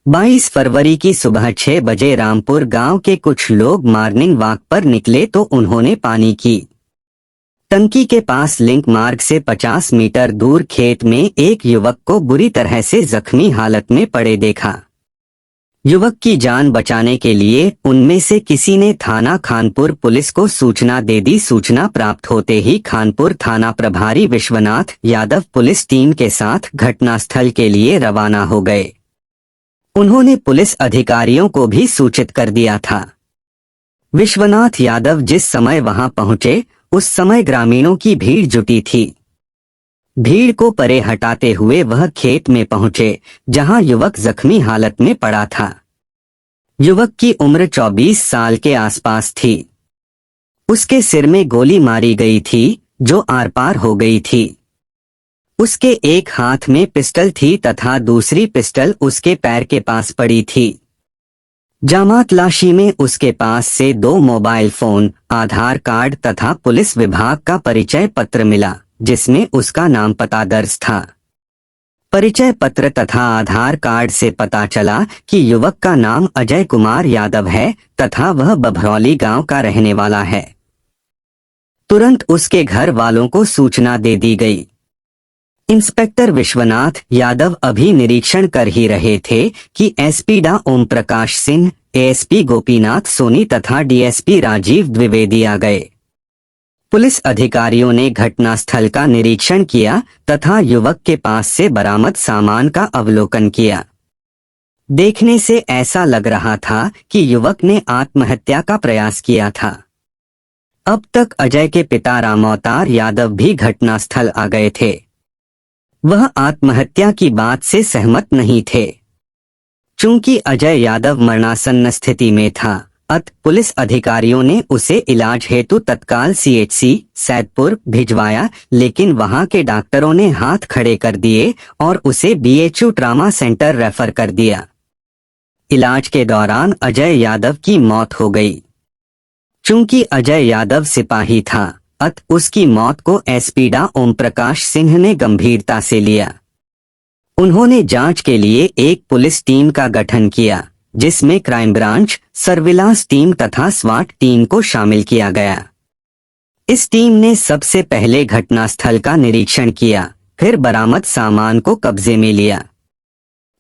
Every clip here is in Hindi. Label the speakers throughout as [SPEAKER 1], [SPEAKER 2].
[SPEAKER 1] 22 फरवरी की सुबह 6 बजे रामपुर गांव के कुछ लोग मॉर्निंग वॉक पर निकले तो उन्होंने पानी की टंकी के पास लिंक मार्ग से 50 मीटर दूर खेत में एक युवक को बुरी तरह से जख्मी हालत में पड़े देखा। युवक की जान बचाने के लिए उनमें से किसी ने थाना खानपुर पुलिस को सूचना दे दी। सूचना प्राप्त होते ही खानपुर थाना प्रभारी विश्वनाथ यादव पुलिस टीम के साथ घटनास्थल के लिए रवाना हो गए। उन्होंने पुलिस अधिकारियों को भी सूचित कर दिया था। विश्वनाथ यादव जिस समय वहां पहुंचे उस समय ग्रामीणों की भीड़ जुटी थी। भीड़ को परे हटाते हुए वह खेत में पहुंचे जहां युवक जख्मी हालत में पड़ा था। युवक की उम्र 24 साल के आसपास थी। उसके सिर में गोली मारी गई थी जो आर पार हो गई थी। उसके एक हाथ में पिस्टल थी तथा दूसरी पिस्टल उसके पैर के पास पड़ी थी। जामा तलाशी में उसके पास से 2 मोबाइल फोन, आधार कार्ड तथा पुलिस विभाग का परिचय पत्र मिला जिसमें उसका नाम पता दर्ज था। परिचय पत्र तथा आधार कार्ड से पता चला कि युवक का नाम अजय कुमार यादव है तथा वह बभरौली गांव का रहने वाला है। तुरंत उसके घर वालों को सूचना दे दी गई। इंस्पेक्टर विश्वनाथ यादव अभी निरीक्षण कर ही रहे थे कि एसपी डा ओम प्रकाश सिंह, एएसपी गोपीनाथ सोनी तथा डीएसपी राजीव द्विवेदी आ गए। पुलिस अधिकारियों ने घटनास्थल का निरीक्षण किया तथा युवक के पास से बरामद सामान का अवलोकन किया। देखने से ऐसा लग रहा था कि युवक ने आत्महत्या का प्रयास किया था। अब तक अजय के पिता रामअवतार यादव भी घटनास्थल आ गए थे। वह आत्महत्या की बात से सहमत नहीं थे। चूंकि अजय यादव मरणासन्न स्थिति में था, अतः पुलिस अधिकारियों ने उसे इलाज हेतु तत्काल सीएचसी सैदपुर भिजवाया, लेकिन वहां के डॉक्टरों ने हाथ खड़े कर दिए और उसे बीएचयू ट्रामा सेंटर रेफर कर दिया। इलाज के दौरान अजय यादव की मौत हो गई। चूंकि अजय यादव सिपाही था, अतः उसकी मौत को एसपी डा ओम प्रकाश सिंह ने गंभीरता से लिया। उन्होंने जांच के लिए एक पुलिस टीम का गठन किया जिसमें क्राइम ब्रांच, सर्विलांस टीम तथा स्वाट टीम को शामिल किया गया। इस टीम ने सबसे पहले घटनास्थल का निरीक्षण किया, फिर बरामद सामान को कब्जे में लिया।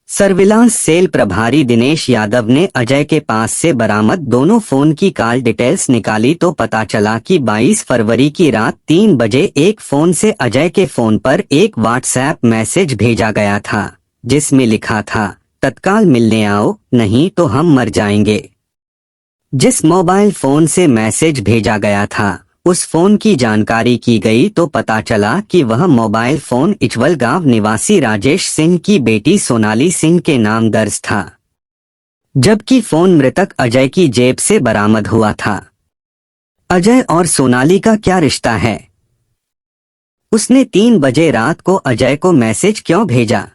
[SPEAKER 1] सर्विलांस सेल प्रभारी दिनेश यादव ने अजय के पास से बरामद दोनों फोन की कॉल डिटेल्स निकाली तो पता चला कि 22 फरवरी की रात 3 बजे एक फोन से अजय के फोन पर एक व्हाट्सएप मैसेज भेजा गया था जिसमें लिखा था, तत्काल मिलने आओ नहीं तो हम मर जाएंगे। जिस मोबाइल फोन से मैसेज भेजा गया था उस फोन की जानकारी की गई तो पता चला कि वह मोबाइल फोन इचवल गांव निवासी राजेश सिंह की बेटी सोनाली सिंह के नाम दर्ज था, जबकि फोन मृतक अजय की जेब से बरामद हुआ था। अजय और सोनाली का क्या रिश्ता है? उसने 3 बजे रात को अजय को मैसेज क्यों भेजा?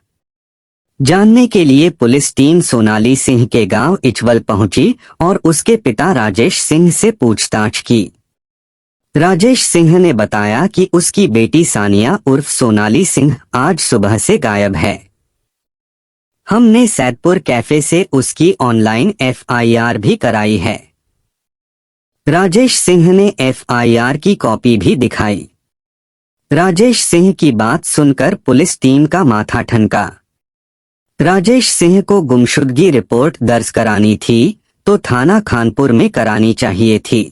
[SPEAKER 1] जानने के लिए पुलिस टीम सोनाली सिंह के गांव इचवल पहुंची और उसके पिता राजेश सिंह से पूछताछ की। राजेश सिंह ने बताया कि उसकी बेटी सानिया उर्फ सोनाली सिंह आज सुबह से गायब है। हमने सैदपुर कैफे से उसकी ऑनलाइन एफआईआर भी कराई है। राजेश सिंह ने एफआईआर की कॉपी भी दिखाई। राजेश सिंह की बात सुनकर पुलिस टीम का माथा ठनका। राजेश सिंह को गुमशुदगी रिपोर्ट दर्ज करानी थी तो थाना खानपुर में करानी चाहिए थी।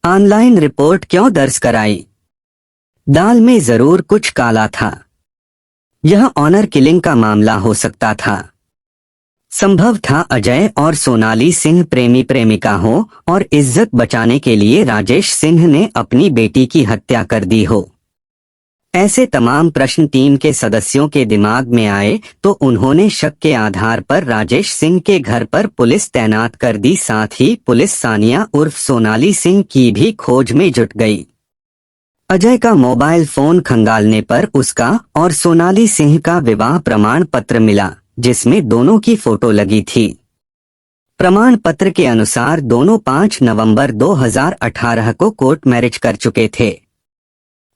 [SPEAKER 1] ऑनलाइन रिपोर्ट क्यों दर्ज कराई? दाल में जरूर कुछ काला था। यह ऑनर किलिंग का मामला हो सकता था। संभव था अजय और सोनाली सिंह प्रेमी प्रेमिका हो और इज्जत बचाने के लिए राजेश सिंह ने अपनी बेटी की हत्या कर दी हो। ऐसे तमाम प्रश्न टीम के सदस्यों के दिमाग में आए तो उन्होंने शक के आधार पर राजेश सिंह के घर पर पुलिस तैनात कर दी। साथ ही पुलिस सानिया उर्फ सोनाली सिंह की भी खोज में जुट गई। अजय का मोबाइल फोन खंगालने पर उसका और सोनाली सिंह का विवाह प्रमाण पत्र मिला जिसमें दोनों की फोटो लगी थी। प्रमाण पत्र के अनुसार दोनों 5 नवंबर 2018 को कोर्ट मैरिज कर चुके थे।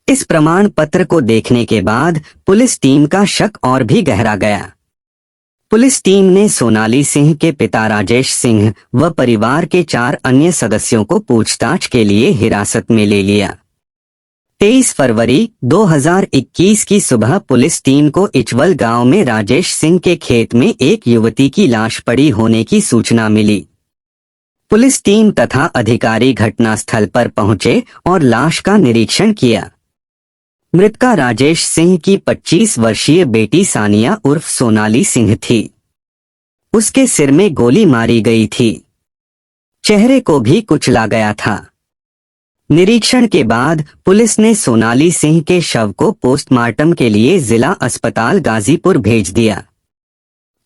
[SPEAKER 1] इस प्रमाण पत्र को देखने के बाद पुलिस टीम का शक और भी गहरा गया। पुलिस टीम ने सोनाली सिंह के पिता राजेश सिंह व परिवार के 4 अन्य सदस्यों को पूछताछ के लिए हिरासत में ले लिया। 23 फरवरी 2021 की सुबह पुलिस टीम को इचवल गांव में राजेश सिंह के खेत में एक युवती की लाश पड़ी होने की सूचना मिली। पुलिस टीम तथा अधिकारी घटनास्थल पर पहुंचे और लाश का निरीक्षण किया। मृतका राजेश सिंह की 25 वर्षीय बेटी सानिया उर्फ सोनाली सिंह थी। उसके सिर में गोली मारी गई थी। चेहरे को भी कुचला गया था। निरीक्षण के बाद पुलिस ने सोनाली सिंह के शव को पोस्टमार्टम के लिए जिला अस्पताल गाजीपुर भेज दिया।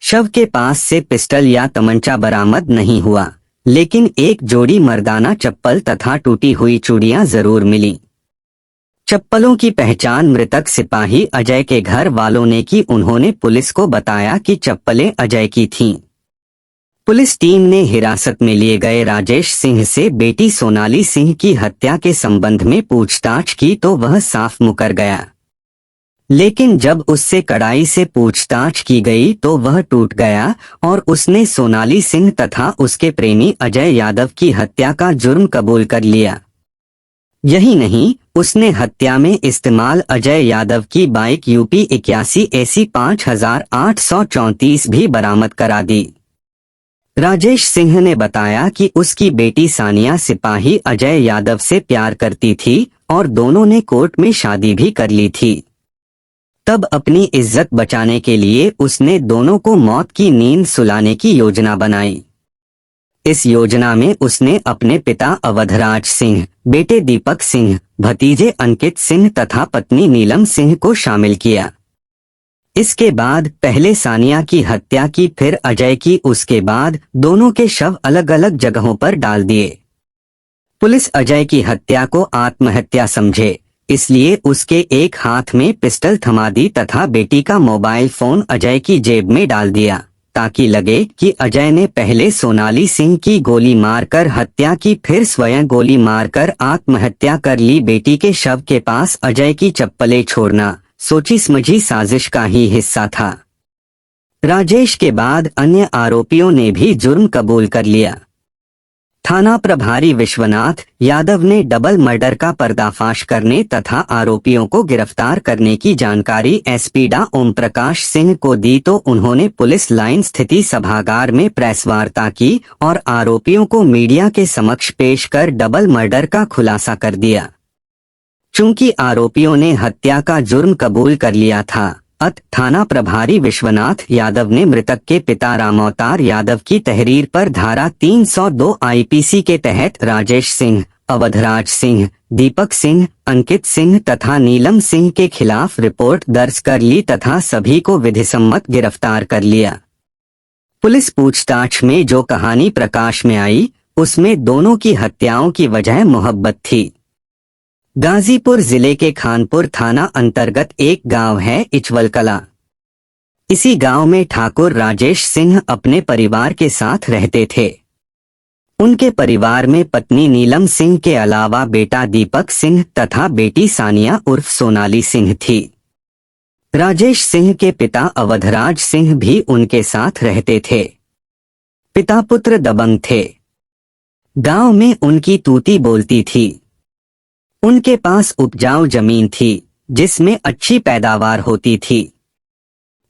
[SPEAKER 1] शव के पास से पिस्टल या तमंचा बरामद नहीं हुआ, लेकिन एक जोड़ी मर्दाना चप्पल तथा टूटी हुई चूड़ियां जरूर मिली। चप्पलों की पहचान मृतक सिपाही अजय के घर वालों ने की। उन्होंने पुलिस को बताया कि चप्पलें अजय की थीं। पुलिस टीम ने हिरासत में लिए गए राजेश सिंह से बेटी सोनाली सिंह की हत्या के संबंध में पूछताछ की तो वह साफ मुकर गया, लेकिन जब उससे कड़ाई से पूछताछ की गई तो वह टूट गया और उसने सोनाली सिंह तथा उसके प्रेमी अजय यादव की हत्या का जुर्म कबूल कर लिया। यही नहीं, उसने हत्या में इस्तेमाल अजय यादव की बाइक यूपी 81 AC 5834 भी बरामद करा दी। राजेश सिंह ने बताया कि उसकी बेटी सानिया सिपाही अजय यादव से प्यार करती थी और दोनों ने कोर्ट में शादी भी कर ली थी। तब अपनी इज्जत बचाने के लिए उसने दोनों को मौत की नींद सुलाने की योजना बनाई। इस योजना में उसने अपने पिता अवधराज सिंह, बेटे दीपक सिंह, भतीजे अंकित सिंह तथा पत्नी नीलम सिंह को शामिल किया। इसके बाद पहले सानिया की हत्या की, फिर अजय की, उसके बाद दोनों के शव अलग अलग जगहों पर डाल दिए। पुलिस अजय की हत्या को आत्महत्या समझे, इसलिए उसके एक हाथ में पिस्टल थमा दी तथा बेटी का मोबाइल फोन अजय की जेब में डाल दिया, ताकि लगे कि अजय ने पहले सोनाली सिंह की गोली मारकर हत्या की, फिर स्वयं गोली मारकर आत्महत्या कर ली। बेटी के शव के पास अजय की चप्पलें छोड़ना सोची समझी साजिश का ही हिस्सा था। राजेश के बाद अन्य आरोपियों ने भी जुर्म कबूल कर लिया। थाना प्रभारी विश्वनाथ यादव ने डबल मर्डर का पर्दाफाश करने तथा आरोपियों को गिरफ्तार करने की जानकारी एसपी डा ओम प्रकाश सिंह को दी तो उन्होंने पुलिस लाइन स्थिति सभागार में प्रेस वार्ता की और आरोपियों को मीडिया के समक्ष पेश कर डबल मर्डर का खुलासा कर दिया। चूंकि आरोपियों ने हत्या का जुर्म कबूल कर लिया था, थाना प्रभारी विश्वनाथ यादव ने मृतक के पिता रामअवतार यादव की तहरीर पर धारा 302 आईपीसी के तहत राजेश सिंह, अवधराज सिंह, दीपक सिंह, अंकित सिंह तथा नीलम सिंह के खिलाफ रिपोर्ट दर्ज कर ली तथा सभी को विधिसम्मत गिरफ्तार कर लिया। पुलिस पूछताछ में जो कहानी प्रकाश में आई, उसमें दोनों की हत्याओं की वजह मोहब्बत थी। गाजीपुर जिले के खानपुर थाना अंतर्गत एक गांव है इचवल कला। इसी गांव में ठाकुर राजेश सिंह अपने परिवार के साथ रहते थे। उनके परिवार में पत्नी नीलम सिंह के अलावा बेटा दीपक सिंह तथा बेटी सानिया उर्फ सोनाली सिंह थी। राजेश सिंह के पिता अवधराज सिंह भी उनके साथ रहते थे। पिता पुत्र दबंग थे। गांव में उनकी तूती बोलती थी। उनके पास उपजाऊ जमीन थी जिसमें अच्छी पैदावार होती थी।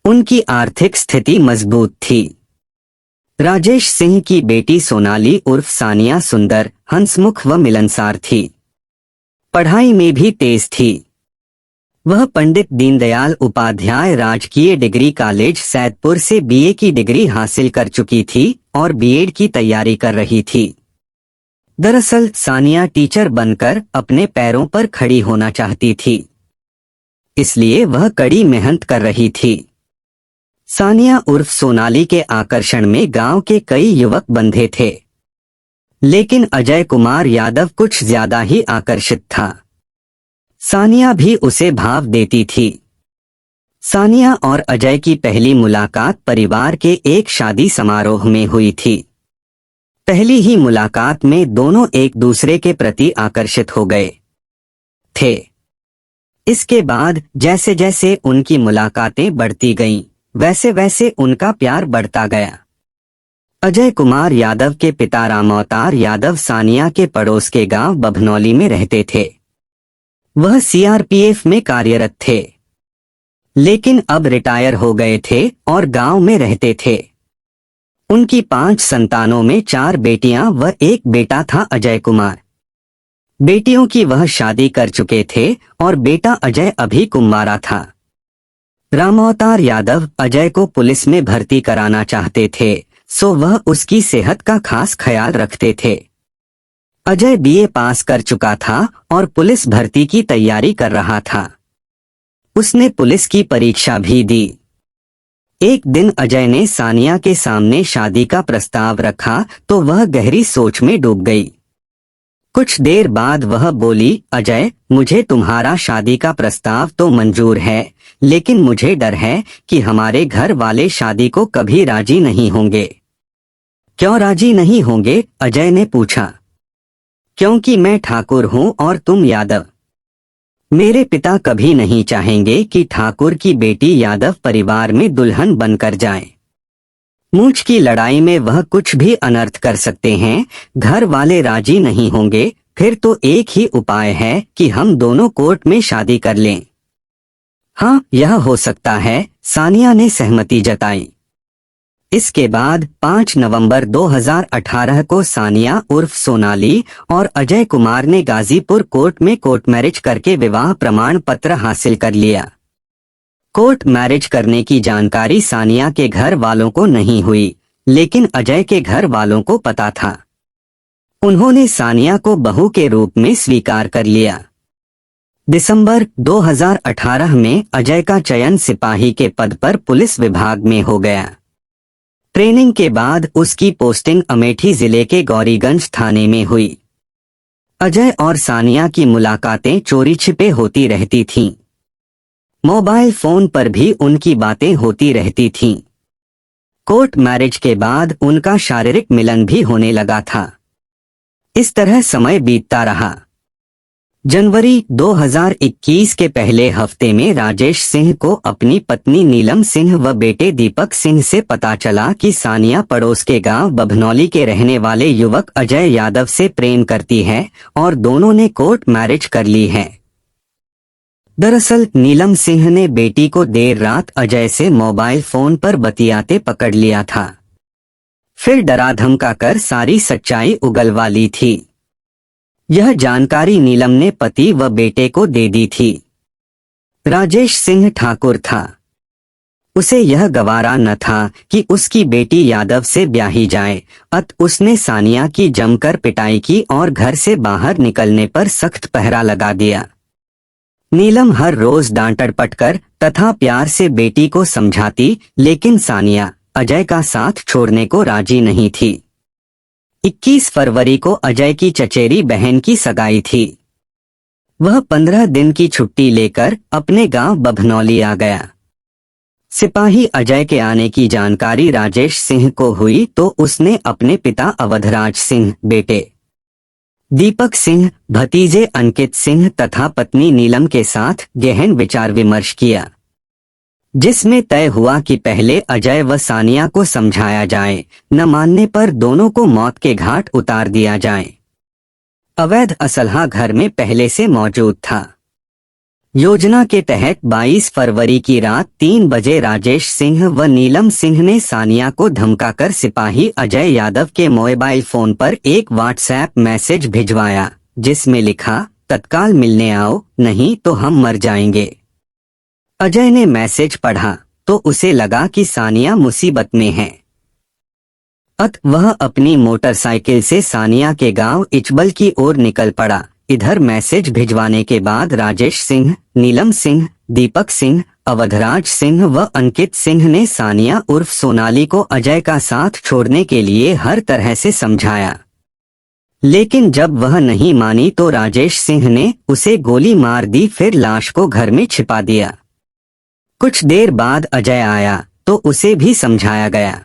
[SPEAKER 1] उनकी आर्थिक स्थिति मजबूत थी। राजेश सिंह की बेटी सोनाली उर्फ सानिया सुंदर, हंसमुख व मिलनसार थी। पढ़ाई में भी तेज थी। वह पंडित दीनदयाल उपाध्याय राजकीय डिग्री कॉलेज सैदपुर से बीए की डिग्री हासिल कर चुकी थी और बीएड की तैयारी कर रही थी। दरअसल सानिया टीचर बनकर अपने पैरों पर खड़ी होना चाहती थी, इसलिए वह कड़ी मेहनत कर रही थी। सानिया उर्फ सोनाली के आकर्षण में गांव के कई युवक बंधे थे, लेकिन अजय कुमार यादव कुछ ज्यादा ही आकर्षित था। सानिया भी उसे भाव देती थी। सानिया और अजय की पहली मुलाकात परिवार के एक शादी समारोह में हुई थी। पहली ही मुलाकात में दोनों एक दूसरे के प्रति आकर्षित हो गए थे। इसके बाद जैसे जैसे उनकी मुलाकातें बढ़ती गईं, वैसे वैसे उनका प्यार बढ़ता गया। अजय कुमार यादव के पिता रामअवतार यादव सानिया के पड़ोस के गांव बभनौली में रहते थे। वह सीआरपीएफ में कार्यरत थे, लेकिन अब रिटायर हो गए थे और गांव में रहते थे। उनकी 5 संतानों में 4 बेटियां व 1 बेटा था अजय कुमार। बेटियों की वह शादी कर चुके थे और बेटा अजय अभी कुंवारा था। रामअवतार यादव अजय को पुलिस में भर्ती कराना चाहते थे, सो वह उसकी सेहत का खास ख्याल रखते थे। अजय बीए पास कर चुका था और पुलिस भर्ती की तैयारी कर रहा था। उसने पुलिस की परीक्षा भी दी। एक दिन अजय ने सानिया के सामने शादी का प्रस्ताव रखा तो वह गहरी सोच में डूब गई। कुछ देर बाद वह बोली, अजय, मुझे तुम्हारा शादी का प्रस्ताव तो मंजूर है, लेकिन मुझे डर है कि हमारे घर वाले शादी को कभी राजी नहीं होंगे। क्यों राजी नहीं होंगे? अजय ने पूछा। क्योंकि मैं ठाकुर हूं और तुम यादव। मेरे पिता कभी नहीं चाहेंगे कि ठाकुर की बेटी यादव परिवार में दुल्हन बनकर जाए। मूंछ की लड़ाई में वह कुछ भी अनर्थ कर सकते हैं। घर वाले राजी नहीं होंगे, फिर तो एक ही उपाय है कि हम दोनों कोर्ट में शादी कर लें। हाँ, यह हो सकता है, सानिया ने सहमति जताई। इसके बाद 5 नवंबर 2018 को सानिया उर्फ सोनाली और अजय कुमार ने गाजीपुर कोर्ट में कोर्ट मैरिज करके विवाह प्रमाण पत्र हासिल कर लिया। कोर्ट मैरिज करने की जानकारी सानिया के घर वालों को नहीं हुई, लेकिन अजय के घर वालों को पता था। उन्होंने सानिया को बहू के रूप में स्वीकार कर लिया। दिसंबर 2018 में अजय का चयन सिपाही के पद पर पुलिस विभाग में हो गया। ट्रेनिंग के बाद उसकी पोस्टिंग अमेठी जिले के गौरीगंज थाने में हुई। अजय और सानिया की मुलाकातें चोरी छिपे होती रहती थीं। मोबाइल फोन पर भी उनकी बातें होती रहती थीं। कोर्ट मैरिज के बाद उनका शारीरिक मिलन भी होने लगा था। इस तरह समय बीतता रहा। जनवरी 2021 के पहले हफ्ते में राजेश सिंह को अपनी पत्नी नीलम सिंह व बेटे दीपक सिंह से पता चला कि सानिया पड़ोस के गांव बभनौली के रहने वाले युवक अजय यादव से प्रेम करती है और दोनों ने कोर्ट मैरिज कर ली है। दरअसल नीलम सिंह ने बेटी को देर रात अजय से मोबाइल फोन पर बतियाते पकड़ लिया था। फिर डरा धमका कर सारी सच्चाई उगलवा ली थी। यह जानकारी नीलम ने पति व बेटे को दे दी थी। राजेश सिंह ठाकुर था। उसे यह गवारा न था कि उसकी बेटी यादव से ब्याही जाए, अतः उसने सानिया की जमकर पिटाई की और घर से बाहर निकलने पर सख्त पहरा लगा दिया। नीलम हर रोज डांट पटकर तथा प्यार से बेटी को समझाती, लेकिन सानिया अजय का साथ छोड़ने को राजी नहीं थी। 21 फरवरी को अजय की चचेरी बहन की सगाई थी। वह 15 दिन की छुट्टी लेकर अपने गांव बभनौली आ गया। सिपाही अजय के आने की जानकारी राजेश सिंह को हुई तो उसने अपने पिता अवधराज सिंह, बेटे दीपक सिंह, भतीजे अंकित सिंह तथा पत्नी नीलम के साथ गहन विचार विमर्श किया, जिसमें तय हुआ कि पहले अजय व सानिया को समझाया जाए, न मानने पर दोनों को मौत के घाट उतार दिया जाए। अवैध असलहा घर में पहले से मौजूद था। योजना के तहत 22 फरवरी की रात 3 बजे राजेश सिंह व नीलम सिंह ने सानिया को धमकाकर सिपाही अजय यादव के मोबाइल फोन पर एक व्हाट्सएप मैसेज भिजवाया, जिसमें लिखा, तत्काल मिलने आओ, नहीं तो हम मर जाएंगे। अजय ने मैसेज पढ़ा तो उसे लगा कि सानिया मुसीबत में है। अतः वह अपनी मोटरसाइकिल से सानिया के गांव इचबल की ओर निकल पड़ा। इधर मैसेज भिजवाने के बाद राजेश सिंह, नीलम सिंह, दीपक सिंह, अवधराज सिंह व अंकित सिंह ने सानिया उर्फ सोनाली को अजय का साथ छोड़ने के लिए हर तरह से समझाया, लेकिन जब वह नहीं मानी तो राजेश सिंह ने उसे गोली मार दी, फिर लाश को घर में छिपा दिया। कुछ देर बाद अजय आया तो उसे भी समझाया गया,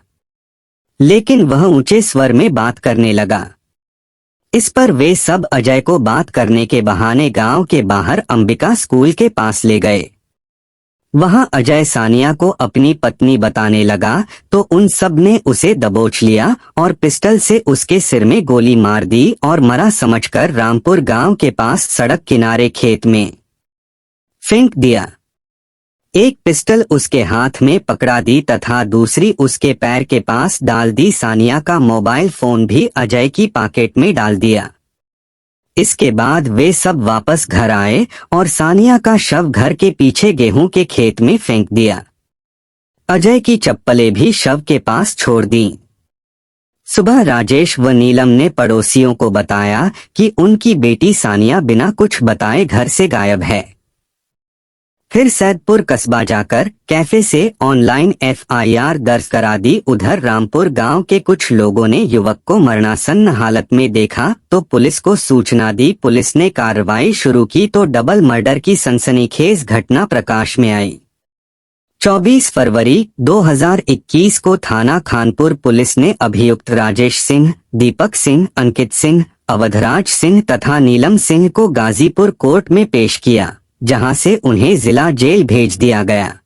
[SPEAKER 1] लेकिन वह ऊंचे स्वर में बात करने लगा। इस पर वे सब अजय को बात करने के बहाने गांव के बाहर अंबिका स्कूल के पास ले गए। वहां अजय सानिया को अपनी पत्नी बताने लगा तो उन सब ने उसे दबोच लिया और पिस्टल से उसके सिर में गोली मार दी और मरा समझकर रामपुर गांव के पास सड़क किनारे खेत में फेंक दिया। एक पिस्टल उसके हाथ में पकड़ा दी तथा दूसरी उसके पैर के पास डाल दी। सानिया का मोबाइल फोन भी अजय की पॉकेट में डाल दिया। इसके बाद वे सब वापस घर आए और सानिया का शव घर के पीछे गेहूं के खेत में फेंक दिया। अजय की चप्पलें भी शव के पास छोड़ दी। सुबह राजेश व नीलम ने पड़ोसियों को बताया कि उनकी बेटी सानिया बिना कुछ बताए घर से गायब है। फिर सैदपुर कस्बा जाकर कैफे से ऑनलाइन एफआईआर दर्ज करा दी। उधर रामपुर गांव के कुछ लोगों ने युवक को मरणासन्न हालत में देखा तो पुलिस को सूचना दी। पुलिस ने कार्रवाई शुरू की तो डबल मर्डर की सनसनीखेज घटना प्रकाश में आई। 24 फरवरी 2021 को थाना खानपुर पुलिस ने अभियुक्त राजेश सिंह, दीपक सिंह, अंकित सिंह, अवधराज सिंह तथा नीलम सिंह को गाजीपुर कोर्ट में पेश किया, जहां से उन्हें जिला जेल भेज दिया गया।